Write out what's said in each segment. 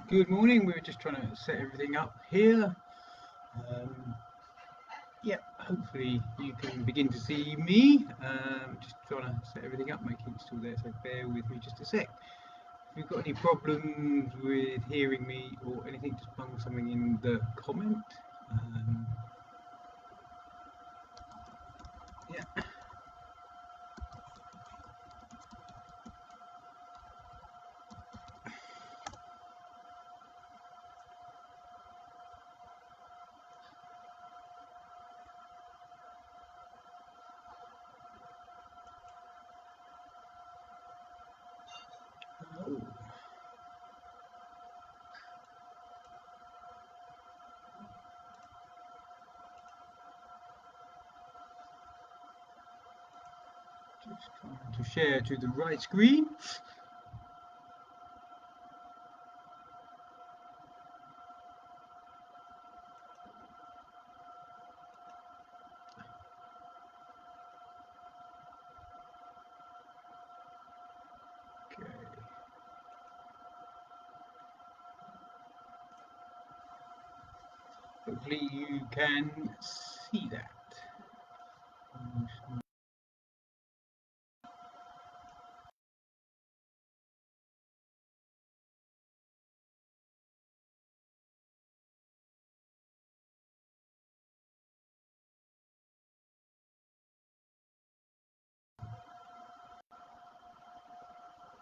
Good morning. We were just trying to set everything up here. Um, yeah, hopefully you can begin to see me. Just trying to set everything up, making it still there, so bear with me just a sec. If you've got any problems with hearing me or anything, just bung something in the comment. Yeah. Oh. Just trying to share to the right screen. Okay. Hopefully you can see that.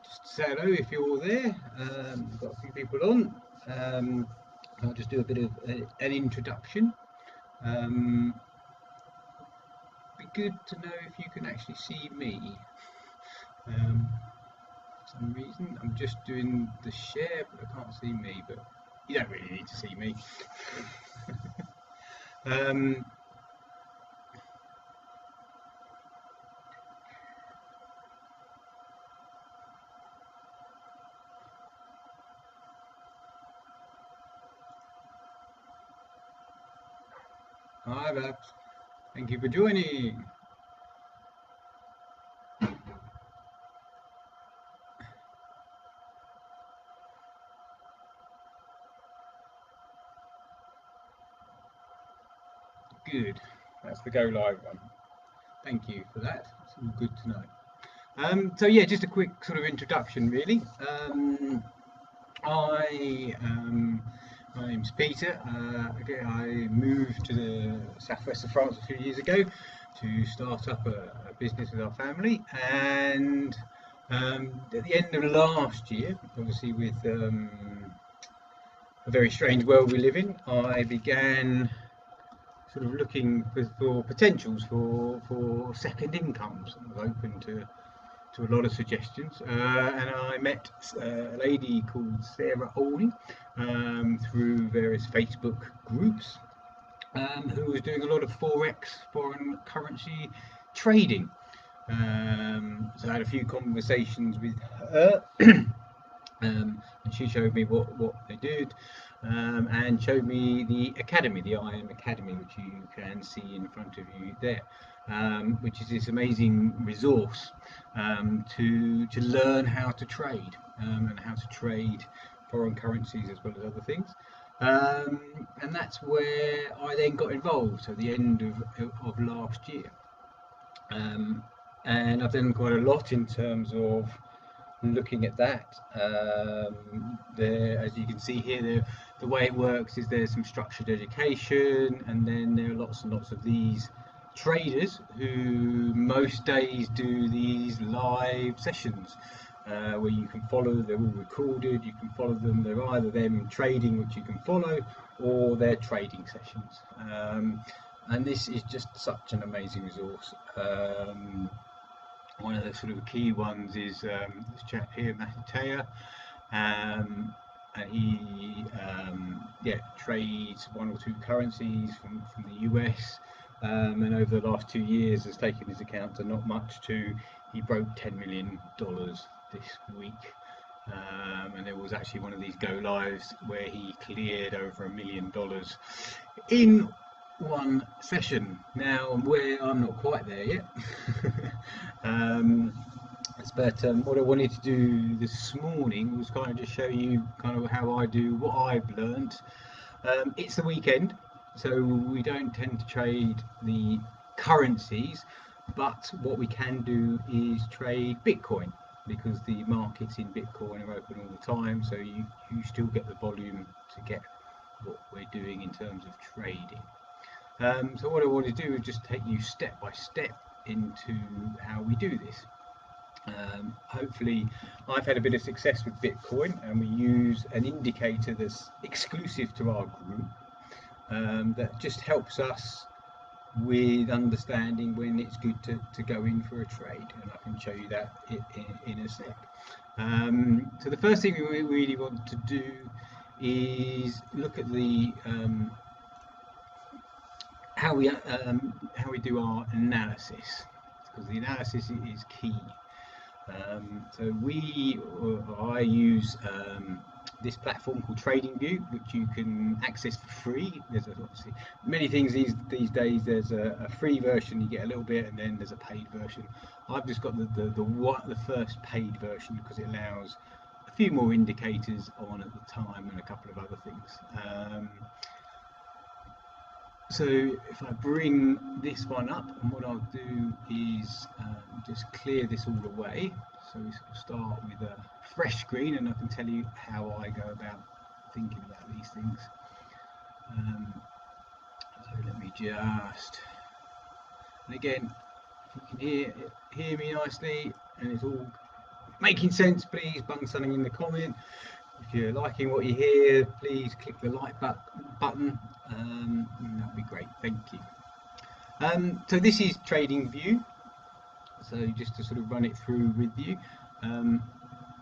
Just say hello if you're there. We've got a few people on. I'll just do a bit of an introduction. Be good to know if you can actually see me. For some reason, I'm just doing the share, but I can't see me. But you don't really need to see me. Hi, Babs. Thank you for joining. Good. That's the go live one. Thank you for that. It's all good to know. So yeah, just a quick sort of introduction, really. My name's Peter. I moved to the southwest of France a few years ago to start up a business with our family, and at the end of last year, obviously with a very strange world we live in, I began sort of looking for potentials for second incomes. I was open to a lot of suggestions, and I met a lady called Sarah Oldie through various Facebook groups, who was doing a lot of forex, foreign currency trading. So I had a few conversations with her, and she showed me what they did, and showed me the academy, the IM Academy, which you can see in front of you there, which is this amazing resource to learn how to trade, and how to trade foreign currencies as well as other things. And that's where I then got involved at the end of last year. And I've done quite a lot in terms of looking at that. As you can see here, the way it works is there's some structured education, and then there are lots and lots of these traders who most days do these live sessions, where you can follow. They're all recorded. You can follow them. They're either them trading, which you can follow, or their trading sessions. And this is just such an amazing resource. One of the sort of key ones is this chap here, Mattea, and he trades one or two currencies from the US, and over the last 2 years has taken his account to not much to he broke $10 million this week. And there was actually one of these go lives where he cleared over $1 million in one session. Now, where I'm not quite there yet, and But what I wanted to do this morning was kind of just show you kind of how I do what I've learned. It's the weekend, so we don't tend to trade the currencies, but what we can do is trade Bitcoin because the markets in Bitcoin are open all the time, so you still get the volume to get what we're doing in terms of trading. So what I want to do is just take you step by step into how we do this. Hopefully I've had a bit of success with Bitcoin, and we use an indicator that's exclusive to our group that just helps us with understanding when it's good to go in for a trade, and I can show you that in a sec. So the first thing we really want to do is look at the how we do our analysis, because the analysis is key. I use this platform called Tradingview, which you can access for free. There's obviously many things these days. There's a free version, you get a little bit, and then there's a paid version. I've just got the first paid version because it allows a few more indicators on at the time and a couple of other things. So if I bring this one up, and what I'll do is just clear this all away. So we start with a fresh screen, and I can tell you how I go about thinking about these things. So let me just, and again, if you can hear me nicely and it's all making sense, please bung something in the comment. If you're liking what you hear, please click the like button. That would be great, thank you. So this is Tradingview. So just to sort of run it through with you.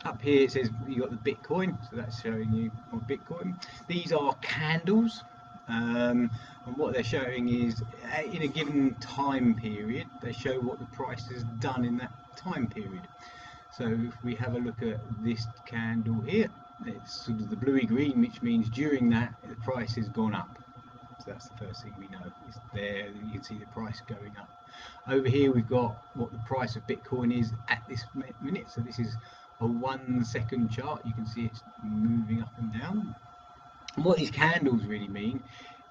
Up here it says you got the Bitcoin, so that's showing you on Bitcoin. These are candles, and what they're showing is in a given time period, they show what the price has done in that time period. So if we have a look at this candle here, it's sort of the bluey green, which means during that the price has gone up. So that's the first thing we know. It's there, you can see the price going up. Over here we've got what the price of Bitcoin is at this minute. So this is a 1 second chart. You can see it's moving up and down. And what these candles really mean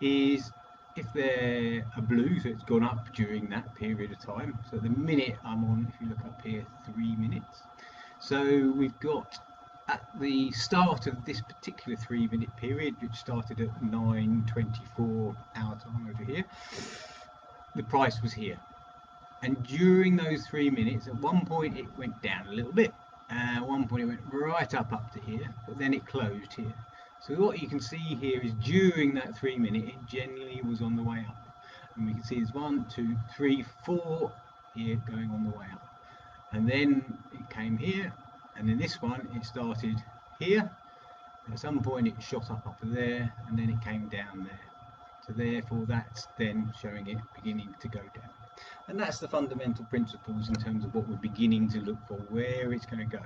is if they're a blue, so it's gone up during that period of time. So at the minute I'm on, if you look up here, 3 minutes. So we've got at the start of this particular 3 minute period, which started at 9:24 our time over here, the price was here. And during those 3 minutes, at one point it went down a little bit, at one point it went right up to here, but then it closed here. So what you can see here is during that 3 minute, it generally was on the way up. And we can see there's 1, 2, 3, 4 here going on the way up. And then it came here, and then this one, it started here. At some point it shot up there, and then it came down there. So therefore that's then showing it beginning to go down. And that's the fundamental principles in terms of what we're beginning to look for, where it's going to go.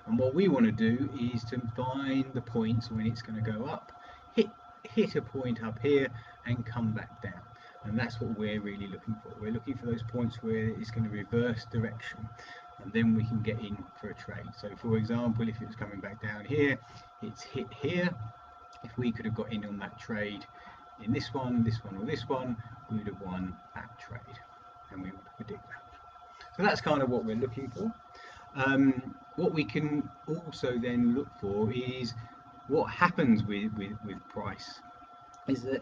And what we want to do is to find the points when it's going to go up, hit a point up here and come back down. And that's what we're really looking for. We're looking for those points where it's going to reverse direction, and then we can get in for a trade. So for example, if it was coming back down here, it's hit here. If we could have got in on that trade in this one, or this one, we would have won that trade, and we would predict that. So that's kind of what we're looking for. What we can also then look for is what happens with price is that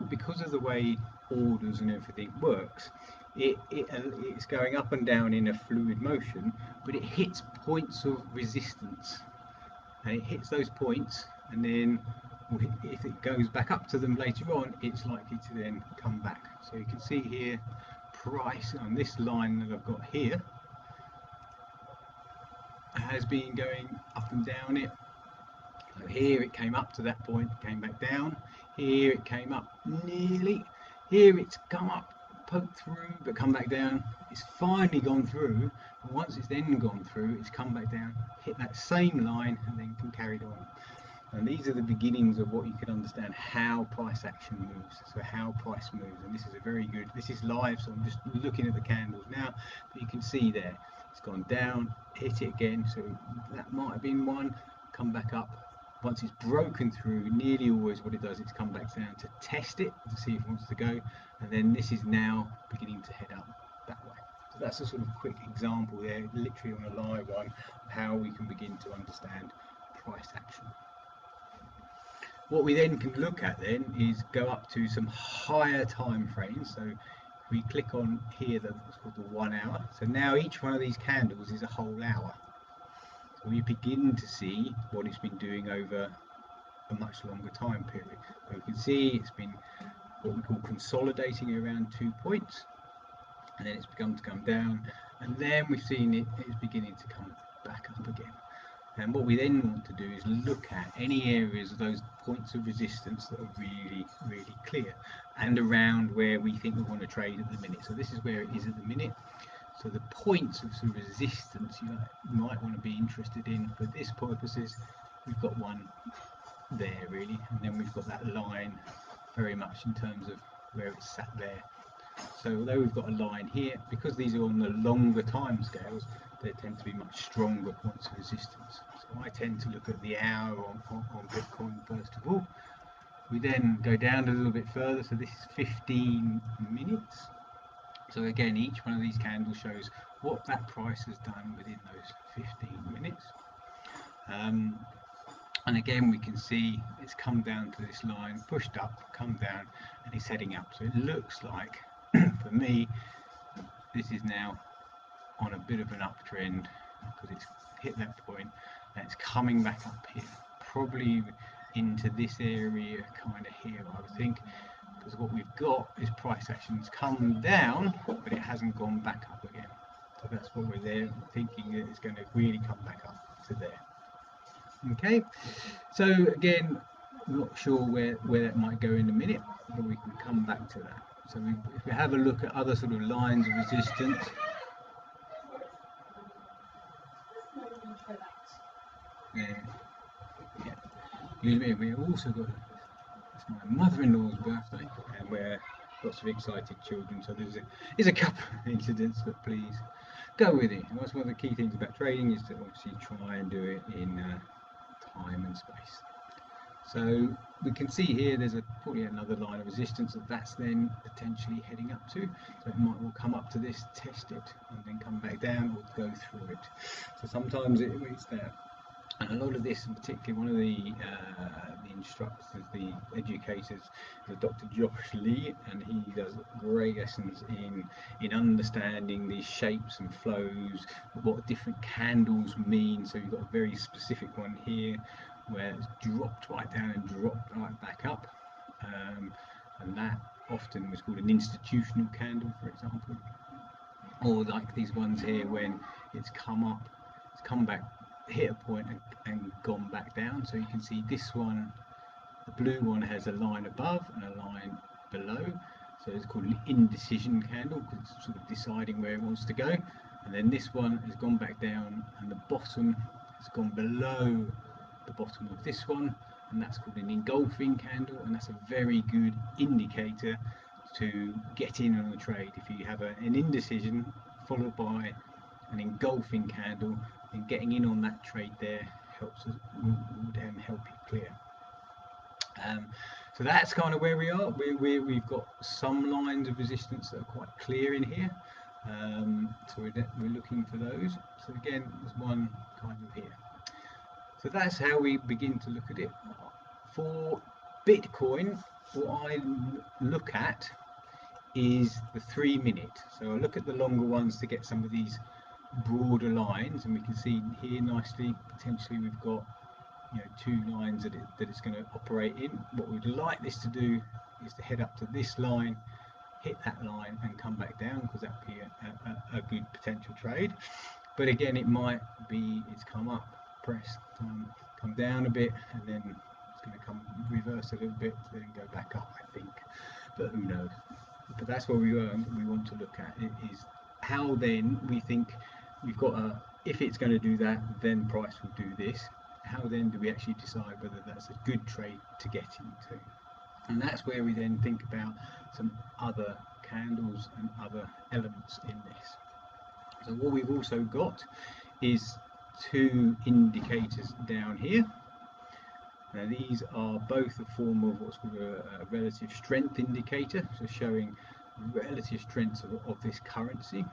because of the way orders and everything works, it's going up and down in a fluid motion, but it hits points of resistance, and it hits those points, and then if it goes back up to them later on, it's likely to then come back. So you can see here price on this line that I've got here has been going up and down it. So here it came up to that point, came back down. Here it came up nearly. Here it's come up, poked through, but come back down. It's finally gone through, and once it's then gone through, it's come back down, hit that same line, and then can carry on. And these are the beginnings of what you can understand how price action moves. So how price moves, and this is a very good. This is live, so I'm just looking at the candles now, but you can see there. it's gone down, hit it again, so that might have been one, come back up. Once it's broken through, nearly always what it does, it's come back down to test it, to see if it wants to go, and then this is now beginning to head up that way. So that's a sort of quick example there, literally on a live one, of how we can begin to understand price action. What we then can look at then is go up to some higher time frames. So if we click on here, that's called the 1 hour. So now each one of these candles is a whole hour. So we begin to see what it's been doing over a much longer time period. So we can see it's been what we call consolidating around 2 points, and then it's begun to come down, and then we've seen it's beginning to come back up again. And what we then want to do is look at any areas of those points of resistance that are really, really clear, and around where we think we want to trade at the minute. So this is where it is at the minute. So the points of sort of resistance you might want to be interested in for this purposes, we've got one there really, and then we've got that line very much in terms of where it's sat there. So although we've got a line here, because these are on the longer time scales, they tend to be much stronger points of resistance. So I tend to look at the hour on Bitcoin first of all. We then go down a little bit further, so this is 15 minutes. So again, each one of these candles shows what that price has done within those 15 minutes. And again, we can see it's come down to this line, pushed up, come down, and it's heading up. So it looks like, for me, this is now on a bit of an uptrend because it's hit that point and it's coming back up here, probably into this area kind of here, I would think, because what we've got is price action's come down, but it hasn't gone back up again. So that's what we're there thinking that it's going to really come back up to there. Okay, so again, I'm not sure where that might go in a minute, but we can come back to that. So if we have a look at other sort of lines of resistance, we've also got, it's my mother-in-law's birthday, and we're lots of excited children, so there's a couple of incidents, but please go with it. And that's one of the key things about trading, is to obviously try and do it in time and space. So we can see here there's probably another line of resistance that's then potentially heading up to. So it might well come up to this, test it, and then come back down or go through it. So sometimes it's there. And a lot of this, and particularly one of the instructors, the educators, is Dr. Josh Lee, and he does great lessons in understanding these shapes and flows, what different candles mean. So you've got a very specific one here where it's dropped right down and dropped right back up, and that often was called an institutional candle, for example, or like these ones here when it's come up, it's come back, hit a point and gone back down. So you can see this one, the blue one, has a line above and a line below, so it's called an indecision candle because it's sort of deciding where it wants to go. And then this one has gone back down and the bottom has gone below the bottom of this one, and that's called an engulfing candle, and that's a very good indicator to get in on a trade. If you have an indecision followed by an engulfing candle, then getting in on that trade there helps us, will then help you clear. So that's kind of where we are. We've got some lines of resistance that are quite clear in here, so we're looking for those. So again, there's one kind of here. So that's how we begin to look at it. For Bitcoin, what I look at is the 3 minute. So I look at the longer ones to get some of these broader lines, and we can see here nicely, potentially we've got, you know, 2 lines that it's going to operate in. What we'd like this to do is to head up to this line, hit that line and come back down, because that would be a good potential trade. But again, it might be it's come up, press, come down a bit, and then it's going to come reverse a little bit, then go back up, I think, but who knows. But that's what we want to look at, is how then we think we've got if it's going to do that, then price will do this. How then do we actually decide whether that's a good trade to get into? And that's where we then think about some other candles and other elements in this. So what we've also got is two indicators down here. Now these are both a form of what's called a relative strength indicator, so showing relative strength of this currency.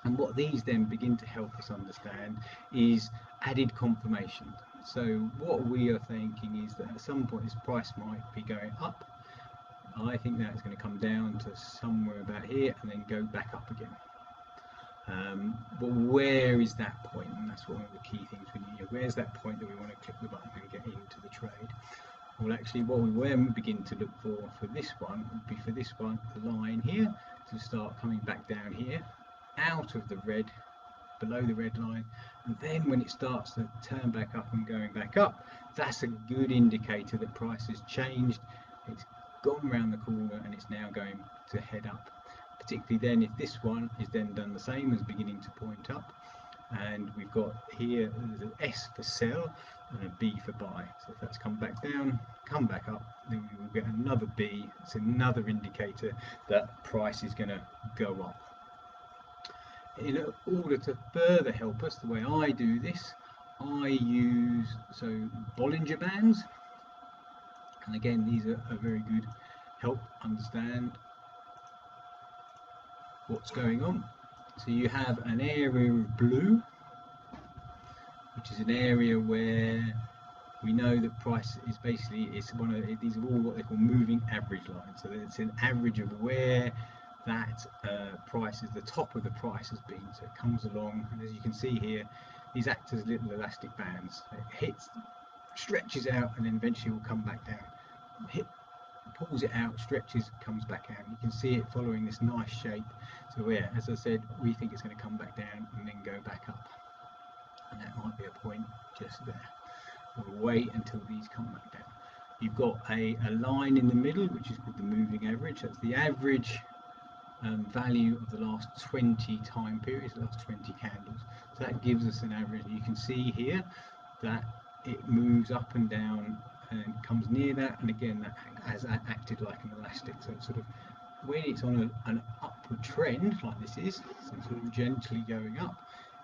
And what these then begin to help us understand is added confirmation. So what we are thinking is that at some point this price might be going up. I think that's going to come down to somewhere about here and then go back up again. But where is that point? And that's one of the key things we need. Where's that point that we want to click the button and get into the trade? Well, actually, what we will begin to look for this one would be for this one, the line here, to start coming back down here, out of the red, below the red line, and then when it starts to turn back up and going back up, that's a good indicator that price has changed. It's gone around the corner and it's now going to head up. Particularly then if this one is then done the same as beginning to point up, and we've got here there's an S for sell and a B for buy. So if that's come back down, come back up, then we will get another B. It's another indicator that price is going to go up. In order to further help us, the way I do this, I use Bollinger Bands, and again these are a very good help understand what's going on. So you have an area of blue, which is an area where we know that price is basically, it's one of these are all what they call moving average lines. So it's an average of where that price is, the top of the price has been. So it comes along, and as you can see here, these act as little elastic bands. It hits, stretches out, and then eventually will come back down. Pulls it out, stretches, comes back out. You can see it following this nice shape. So yeah, as I said, we think it's going to come back down and then go back up. And that might be a point just there. We'll wait until these come back down. You've got a line in the middle, which is called the moving average. That's the average value of the last 20 time periods, the last 20 candles. So that gives us an average. You can see here that it moves up and down and comes near that, and again that has acted like an elastic. So it's sort of, when it's on an upward trend like this is, so sort of gently going up,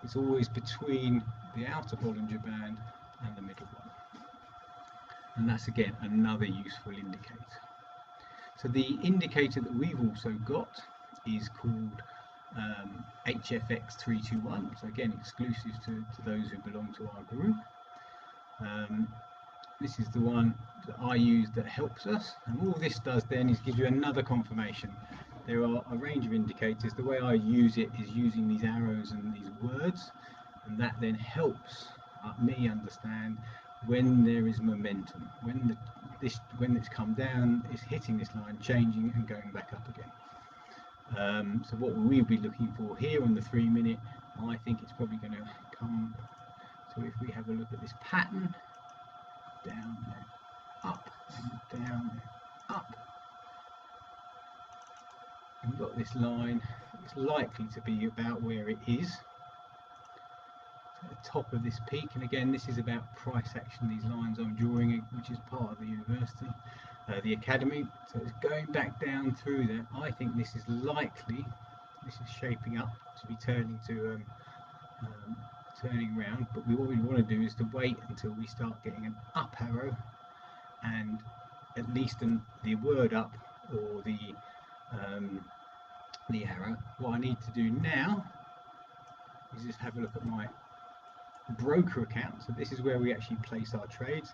it's always between the outer Bollinger Band and the middle one. And that's again another useful indicator. So the indicator that we've also got is called HFX 321. So again, exclusive to those who belong to our group. This is the one that I use that helps us, and all this does then is give you another confirmation. There are a range of indicators. The way I use it is using these arrows and these words, and that then helps me understand when there is momentum, when it's come down, it's hitting this line, changing and going back up again. So what we'll be looking for here on the 3 minute, I think it's probably going to come. So if we have a look at this pattern, down there, up, down there, up. We've got this line, it's likely to be about where it is, at the top of this peak. And again, this is about price action, these lines I'm drawing, which is part of the university, the academy. So it's going back down through there. I think this is likely, this is shaping up to be turning to turning round, but what we want to do is to wait until we start getting an up arrow, and at least the word up or the arrow. What I need to do now is just have a look at my broker account. So this is where we actually place our trades.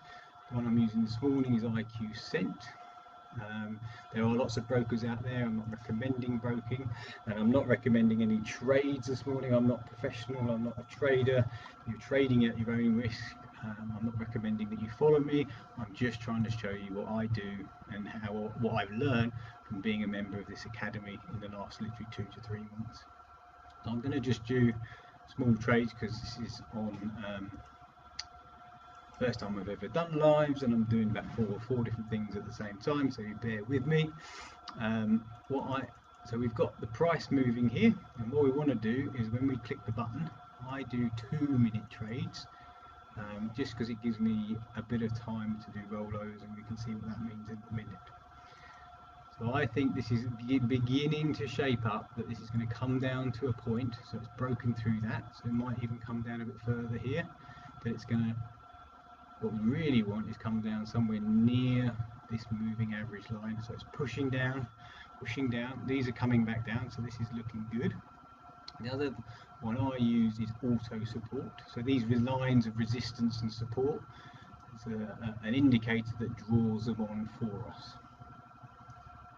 The one I'm using this morning is IQ Cent. There are lots of brokers out there. I'm not recommending broking, and I'm not recommending any trades this morning. I'm not professional, I'm not a trader. You're trading at your own risk. I'm not recommending that you follow me. I'm just trying to show you what I do and what I've learned from being a member of this academy in the last literally 2 to 3 months. So I'm going to just do small trades because this is on first time I've ever done lives, and I'm doing about four different things at the same time, so you bear with me. So we've got the price moving here, and what we want to do is when we click the button, I do 2 minute trades, just because it gives me a bit of time to do rollovers, and we can see what that means in a minute. So I think this is beginning to shape up, that this is going to come down to a point, so it's broken through that, so it might even come down a bit further here, but it's going to, what we really want is come down somewhere near this moving average line, so it's pushing down, these are coming back down, so this is looking good. The other one I use is auto support, so these lines of resistance and support, it's an indicator that draws them on for us.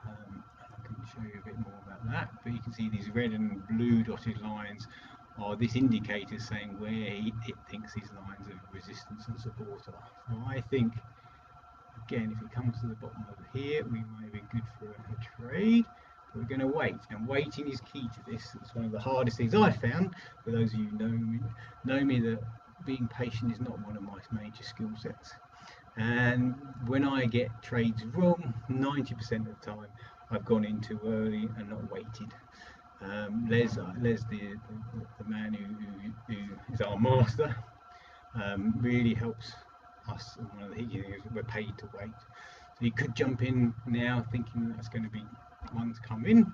I can show you a bit more about that, but you can see these red and blue dotted lines are this indicator saying where it thinks these lines of resistance and support are. So I think, again, if it comes to the bottom over here, we may be good for a trade, but we're going to wait, and waiting is key to this. It's one of the hardest things I've found. For those of you who know me that being patient is not one of my major skill sets. And when I get trades wrong, 90% of the time I've gone in too early and not waited. Les, the man who is our master, really helps us. And one of the things we're paid to wait. So you could jump in now thinking that's going to be one to come in,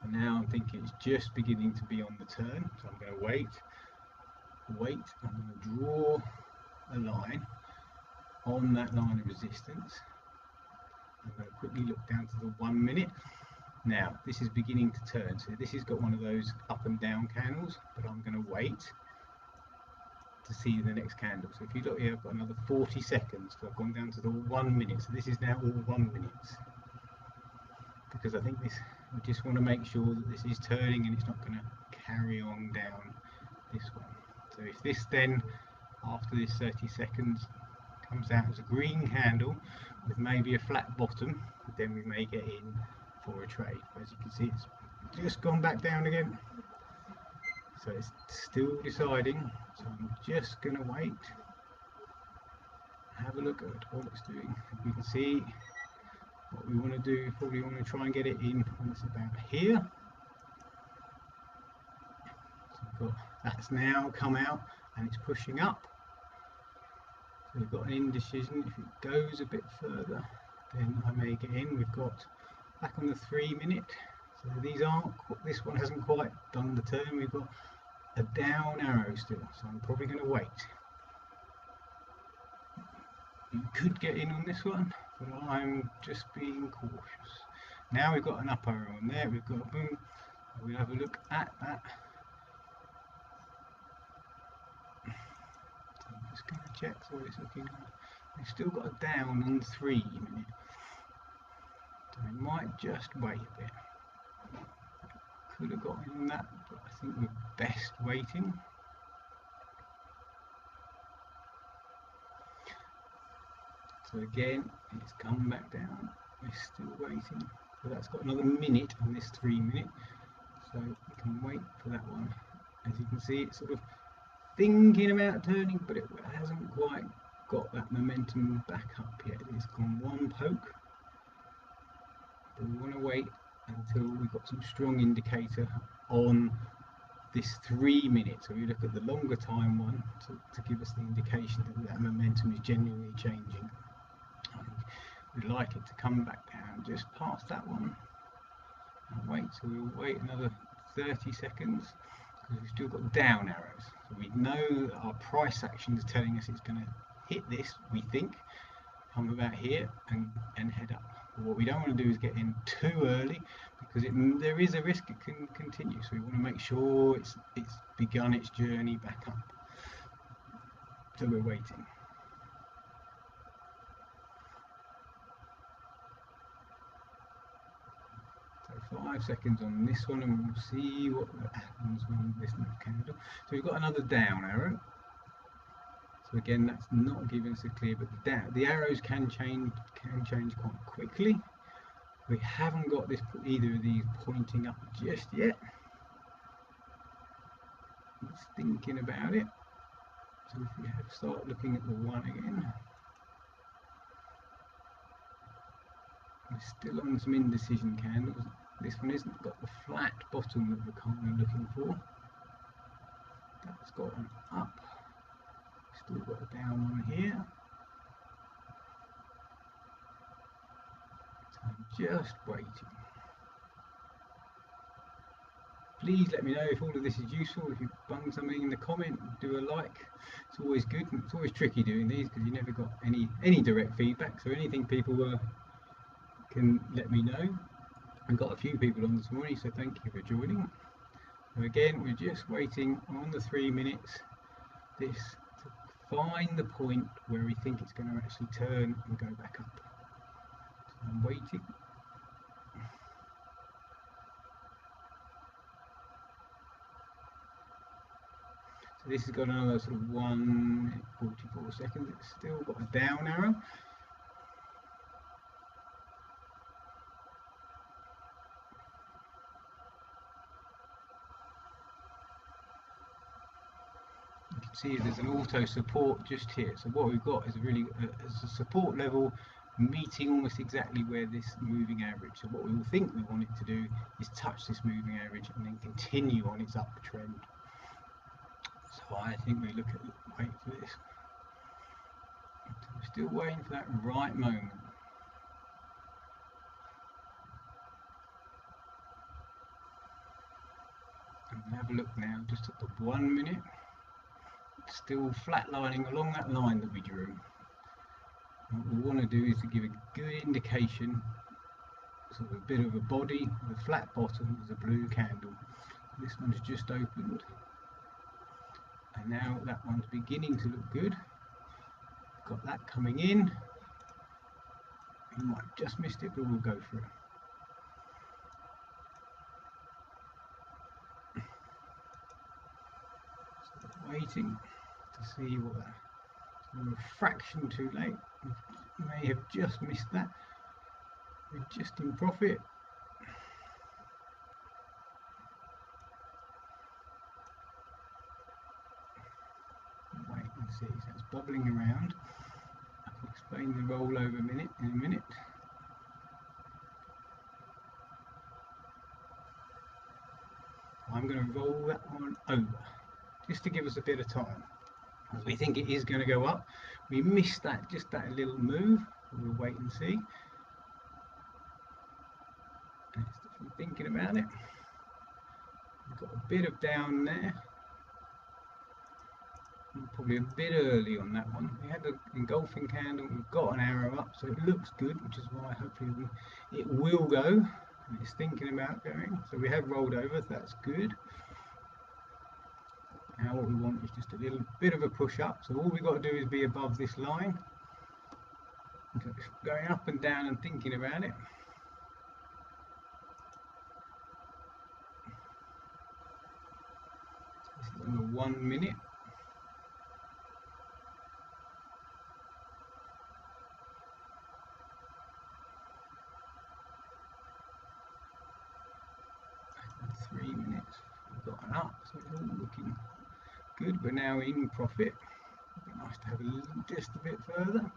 and now I'm thinking it's just beginning to be on the turn. So I'm going to wait. I'm going to draw a line on that line of resistance. I'm going to quickly look down to the 1 minute. Now this is beginning to turn, so this has got one of those up and down candles, but I'm going to wait to see the next candle. So if you look here, I've got another 40 seconds, so I've gone down to the 1 minute, so this is now all 1 minute, because I think this, we just want to make sure that this is turning and it's not going to carry on down this one. So if this then, after this 30 seconds, comes out as a green candle with maybe a flat bottom, then we may get in for a trade. As you can see, it's just gone back down again, so it's still deciding. So I'm just going to wait, have a look at what it's doing. We can see what we want to do. Probably want to try and get it in when it's about here. So that's now come out and it's pushing up. So we've got an indecision. If it goes a bit further, then I may get in. We've got back on the 3 minute. So these aren't. This one hasn't quite done the turn. We've got a down arrow still. So I'm probably going to wait. You could get in on this one, but I'm just being cautious. Now we've got an up arrow on there. We've got a boom. We'll have a look at that. Just going to check what it's looking like. We've still got a down on the 3 minute, so we might just wait a bit. Could have got in on that, but I think we're best waiting. So again, it's come back down. We're still waiting. So that's got another minute on this 3 minute, so we can wait for that one. As you can see, it's sort of thinking about turning, but it hasn't quite got that momentum back up yet. It's gone one poke, but we want to wait until we've got some strong indicator on this 3 minute. So we look at the longer time one to give us the indication that that momentum is genuinely changing. We'd like it to come back down just past that one and wait. So we'll wait another 30 seconds. Because we've still got down arrows, so we know that our price action is telling us it's going to hit this, we think, come about here and head up. But what we don't want to do is get in too early, because there is a risk it can continue, so we want to make sure it's begun its journey back up. So we're waiting. So 5 seconds on this one, and we'll see what happens when this next candle. So we've got another down arrow. So again, that's not giving us a clear, but the arrows can change quite quickly. We haven't got either of these pointing up just yet. It's thinking about it. So if we start looking at the one again, we're still on some indecision candles. This one hasn't got the flat bottom that we're kind of looking for. That's got an up. Still got a down one here. So Just waiting. Please let me know if all of this is useful. If you've bung something in the comment, do a like. It's always good. It's always tricky doing these because you never got any direct feedback. So anything people can let me know. I've got a few people on this morning, so thank you for joining. So again, we're just waiting on the 3 minutes. This to find the point where we think it's going to actually turn and go back up. So I'm waiting. So this has got another sort of 1 minute 44 seconds. It's still got a down arrow. You can see there's an auto support just here. So what we've got is a support level meeting almost exactly where this moving average. So what we will think we want it to do is touch this moving average and then continue on its uptrend. So I think we wait for this. We're still waiting for that right moment. And we'll have a look now just at the 1 minute. It's still flatlining along that line that we drew. What we want to do is to give a good indication, sort of a bit of a body with a flat bottom with a blue candle. This one's just opened. And now that one's beginning to look good. Got that coming in. We might have just missed it, but we'll go for it. So waiting to see what that. We're a fraction too late. We may have just missed that. We're just in profit. Wait and see. So it's bubbling around. I'll explain the rollover in a minute. I'm going to roll that one over just to give us a bit of time. As we think it is going to go up, we missed that, just that little move. We'll wait and see. And thinking about it, we've got a bit of down there. Probably a bit early on that one. We had an engulfing candle, we've got an arrow up, so it looks good, which is why hopefully it will go. It's thinking about going, so we have rolled over, so that's good. Now what we want is just a little bit of a push up, so all we've got to do is be above this line. So going up and down and thinking about it. This is on the 1 minute. And 3 minutes. We've got an up, so it's all looking good. We're now in profit. It'd be nice to have just a bit further.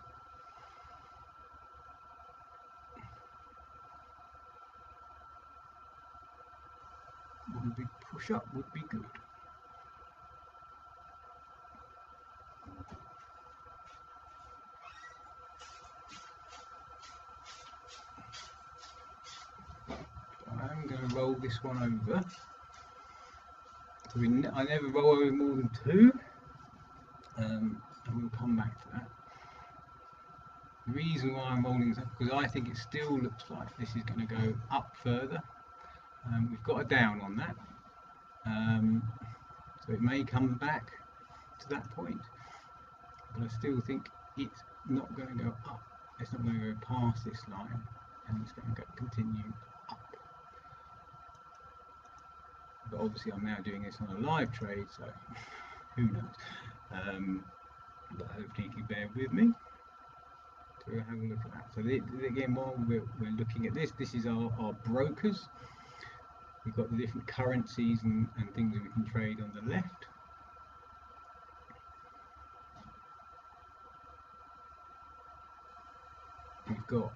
One big push up would be good. I'm going to roll this one over. So I never roll over more than 2, and we'll come back to that. The reason why I'm rolling this up, because I think it still looks like this is going to go up further. We've got a down on that, so it may come back to that point, but I still think it's not going to go up. It's not going to go past this line, and it's going to continue up. But obviously I'm now doing this on a live trade, so who knows. But hopefully you can bear with me. So we'll have a look at that. So again, while we're looking at this is our brokers. We've got the different currencies and things that we can trade on the left. We've got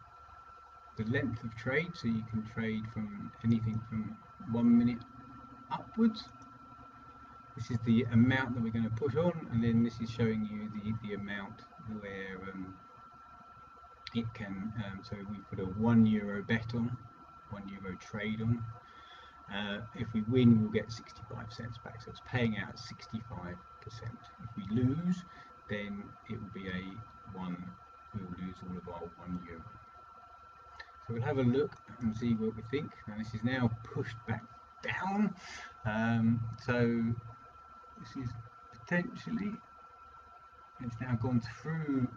the length of trade, so you can trade from anything from 1 minute upwards. This is the amount that we're going to push on, and then this is showing you the amount where it can, so we put a €1 bet on, €1 trade on. If we win, we'll get 65 cents back, so it's paying out 65%. If we lose, then it will be we will lose all of our €1. So we'll have a look and see what we think. Now this is now pushed back down, so this is potentially, it's now gone through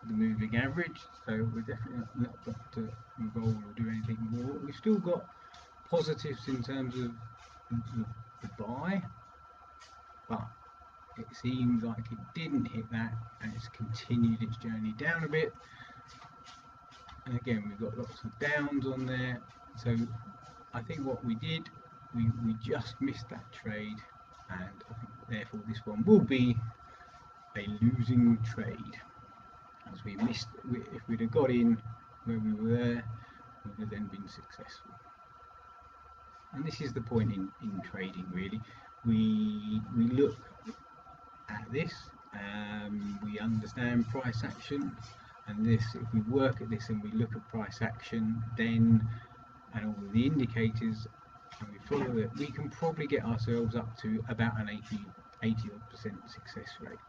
the moving average, so we're definitely not got to roll or do anything more. We've still got positives in terms of the buy, but it seems like it didn't hit that and it's continued its journey down a bit. And again, we've got lots of downs on there, so I think what we did, we just missed that trade, and I think therefore this one will be a losing trade, as we missed. If we'd have got in where we were there, we would have then been successful. And this is the point in trading, really. We look at this, we understand price action, and this, if we work at this and we look at price action, then, and all of the indicators, and we follow it, we can probably get ourselves up to about an 80% success rate.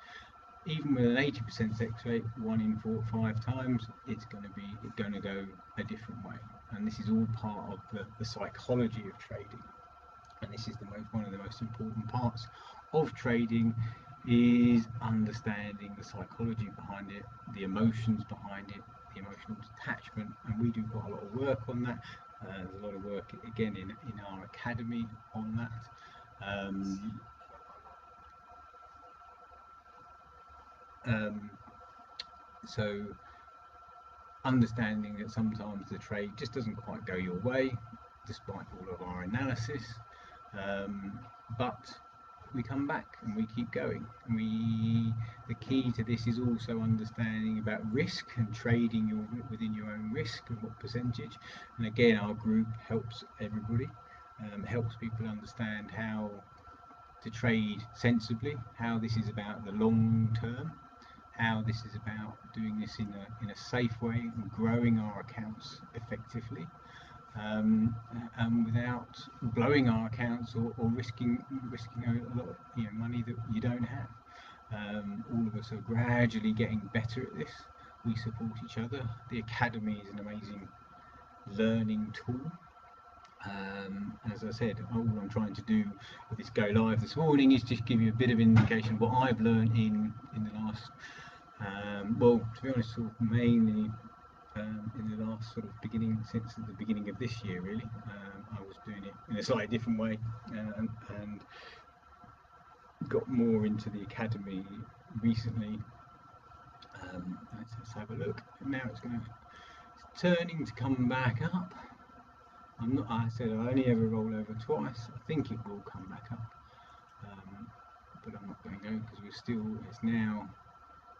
Even with an 80% success rate, 1 in 4 or 5 times, it's going to go a different way. And this is all part of the psychology of trading. And this is one of the most important parts of trading, is understanding the psychology behind it, the emotions behind it, the emotional attachment, and we do quite a lot of work on that. There's a lot of work again in our academy on that. So understanding that sometimes the trade just doesn't quite go your way, despite all of our analysis, but we come back and we keep going. The key to this is also understanding about risk and trading within your own risk and what percentage. And again, our group helps everybody, helps people understand how to trade sensibly, how this is about the long term, how this is about doing this in a safe way and growing our accounts effectively, and without blowing our accounts or risking a lot of money that you don't have. All of us are gradually getting better at this. We support each other. The academy is an amazing learning tool. As I said, all I'm trying to do with this go live this morning is just give you a bit of indication of what I've learned in the last, well, to be honest, sort of mainly in the last sort of since the beginning of this year, really. I was doing it in a slightly different way, and got more into the academy recently. Let's have a look. Now it's turning to come back up. I said I only ever roll over twice. I think it will come back up, but I'm not going to go because it's now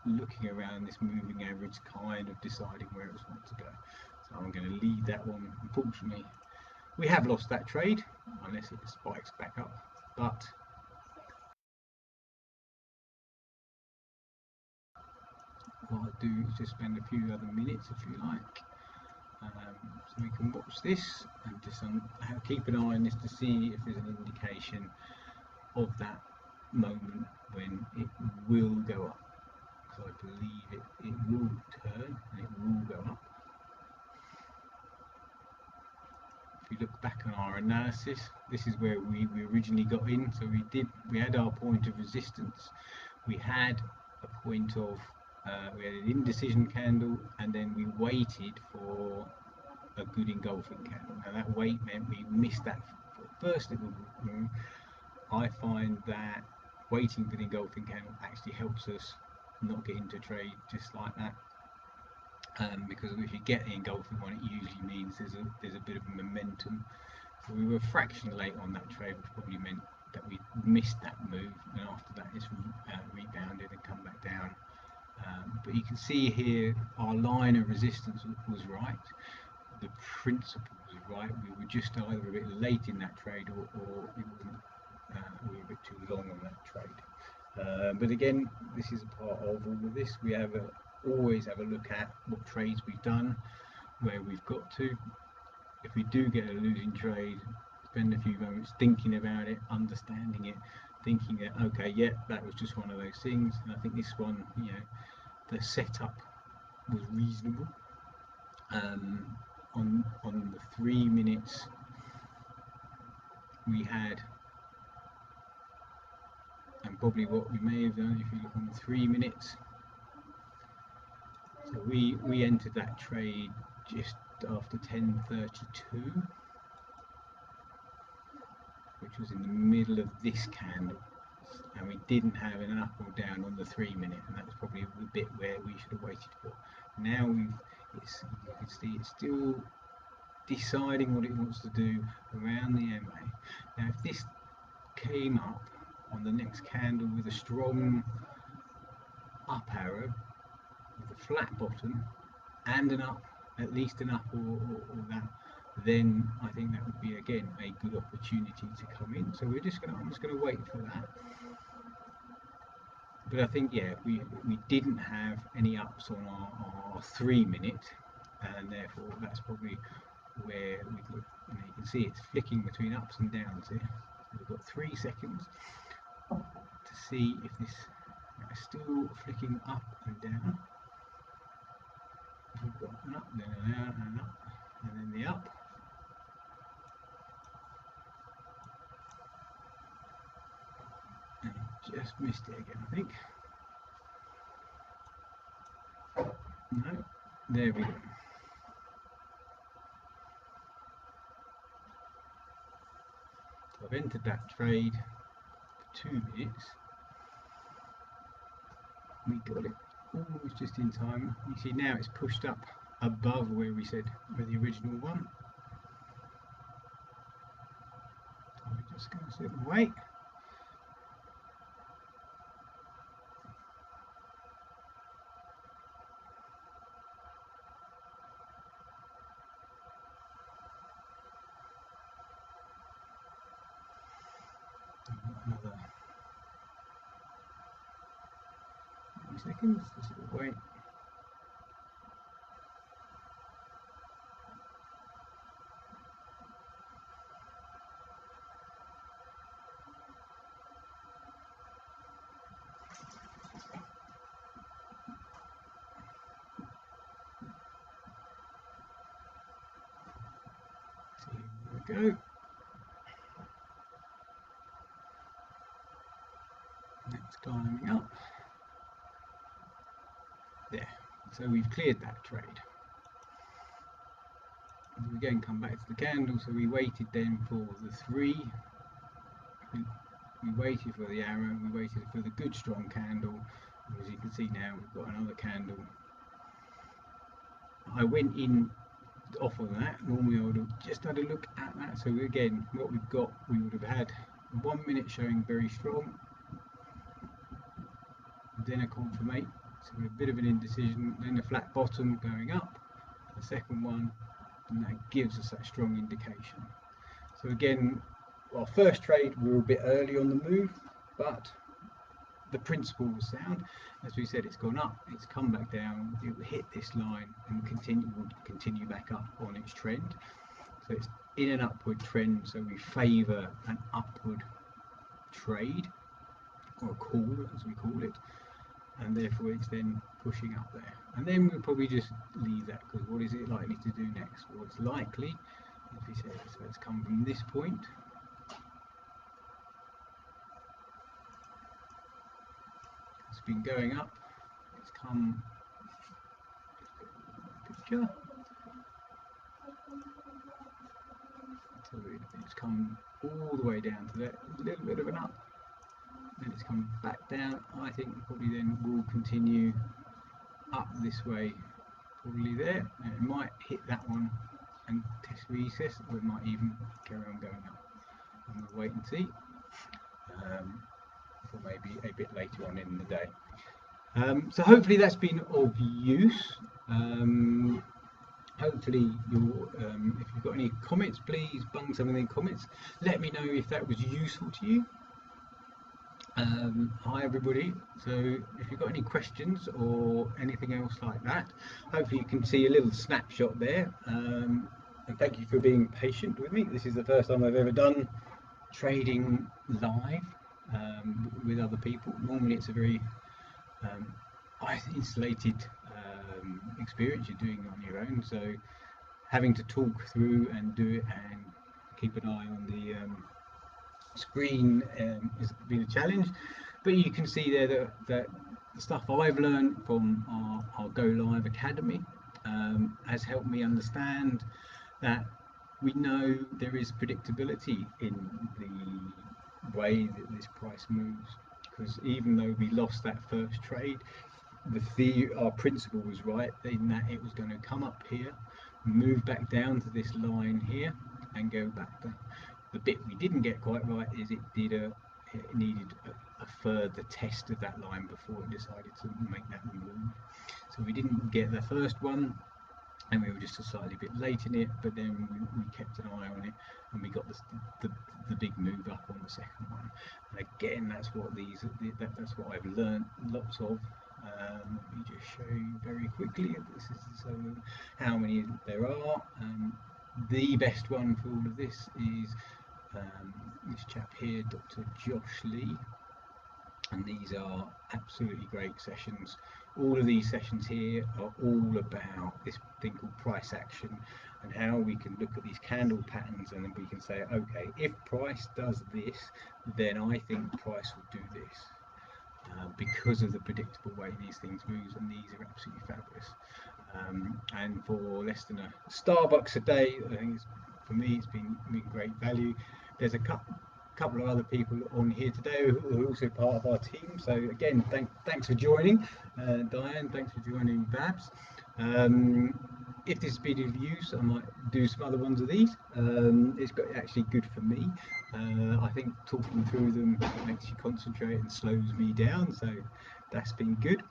looking around this moving average, kind of deciding where it wants to go. So I'm going to leave that one. Unfortunately, we have lost that trade unless it spikes back up, but what I'll do is just spend a few other minutes, if you like, so we can watch this and just keep an eye on this to see if there's an indication of that moment when it will go up. So I believe it will turn and it will go up. If we look back on our analysis, this is where we originally got in. So we had our point of resistance. We had a point of we had an indecision candle, and then we waited for a good engulfing candle. Now that wait meant we missed that first little move. I find that waiting for the engulfing candle actually helps us not get into trade just like that, because if you get the engulfing one, it usually means there's a bit of momentum. So we were a fraction late on that trade, which probably meant that we missed that move, and after that it's rebounded and come back down. But you can see here our line of resistance was right, the principle was right. We were just either a bit late in that trade or it wasn't, we were a bit too long on that trade. But again, this is a part of all of this. We have always have a look at what trades we've done, where we've got to. If we do get a losing trade, spend a few moments thinking about it, understanding it, thinking that okay, yeah, that was just one of those things. And I think this one, you know, the setup was reasonable. On the 3 minutes we had, and probably what we may have done if you look on the 3 minutes. So we entered that trade just after 10:32, which was in the middle of this candle, and we didn't have an up or down on the 3 minute, and that's probably the bit where we should have waited for. Now you can see it's still deciding what it wants to do around the MA. Now if this came up on the next candle with a strong up arrow with a flat bottom and an up, at least an up or that, then I think that would be again a good opportunity to come in. So I'm just gonna wait for that. But I think, yeah, we didn't have any ups on our 3 minute, and therefore that's probably where we could, you can see it's flicking between ups and downs here. We've got 3 seconds to see if this is still flicking up and down. We've got an up, then an down, and an up, and then the up. And just missed it again, I think. No, there we go. So I've entered that trade for 2 minutes. We got it almost just in time. You see now it's pushed up above where we said where the original one. So we're just going to sit and wait. Another few seconds, just wait. So here we go. It's climbing up. There. So we've cleared that trade. We again come back to the candle, so we waited then for the 3. We waited for the arrow, we waited for the good strong candle. As you can see now, we've got another candle. I went in off of that. Normally I would have just had a look at that. So again, what we've got, we would have had 1 minute showing very strong, then a confirmation, so a bit of an indecision, then a flat bottom going up, the second one, and that gives us that strong indication. So again, our first trade we were a bit early on the move, but the principle was sound. As we said, it's gone up, it's come back down, it will hit this line and will continue back up on its trend. So it's in an upward trend, so we favour an upward trade, or a call as we call it, and therefore it's then pushing up there. And then we'll probably just leave that, because what is it likely to do next? Well, it's likely, as we said, so it's come from this point. It's been going up, it's come, picture, so it's come all the way down to that, a little bit of an up, then it's come back down. I think probably then will continue up this way, probably there, and it might hit that one and test recess, or it might even carry on going up. And we'll wait and see, or maybe a bit later on in the day. So hopefully that's been of use. Hopefully if you've got any comments, please bung some in the comments. Let me know if that was useful to you. Hi everybody. So if you've got any questions or anything else like that, hopefully you can see a little snapshot there. And thank you for being patient with me. This is the first time I've ever done trading live with other people. Normally it's a very isolated experience you're doing on your own. So having to talk through and do it and keep an eye on the screen has been a challenge, but you can see there that the stuff I've learned from our Go Live Academy has helped me understand that we know there is predictability in the way that this price moves, because even though we lost that first trade, our principle was right in that it was going to come up here, move back down to this line here, and go back down. The bit we didn't get quite right is it needed a further test of that line before it decided to make that move. So we didn't get the first one, and we were just a slightly bit late in it, but then we kept an eye on it, and we got the big move up on the second one. And again, that's what that's what I've learned lots of. Let me just show you very quickly. This is how many there are. The best one for all of this is this chap here, Dr. Josh Lee, and these are absolutely great sessions. All of these sessions here are all about this thing called price action and how we can look at these candle patterns, and then we can say, okay, if price does this, then I think price will do this. Because of the predictable way these things move, and these are absolutely fabulous. And for less than a Starbucks a day, I think for me it's been great value. There's a couple of other people on here today who are also part of our team. So again, thanks for joining, Diane. Thanks for joining, Babs. If this has been of use, I might do some other ones of these. It's actually good for me. I think talking through them makes you concentrate and slows me down, so that's been good.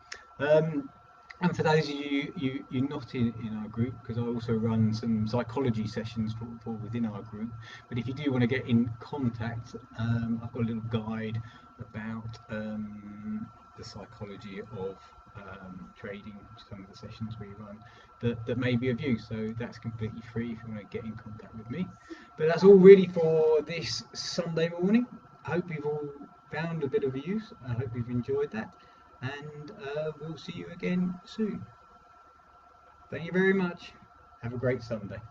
And for those of you're not in our group, because I also run some psychology sessions for within our group, but if you do want to get in contact, I've got a little guide about the psychology of trading, some of the sessions we run that may be of use, so that's completely free if you want to get in contact with me. But that's all really for this Sunday morning. I hope you've all found a bit of use. I hope you've enjoyed that, and we'll see you again soon. Thank you very much. Have a great Sunday.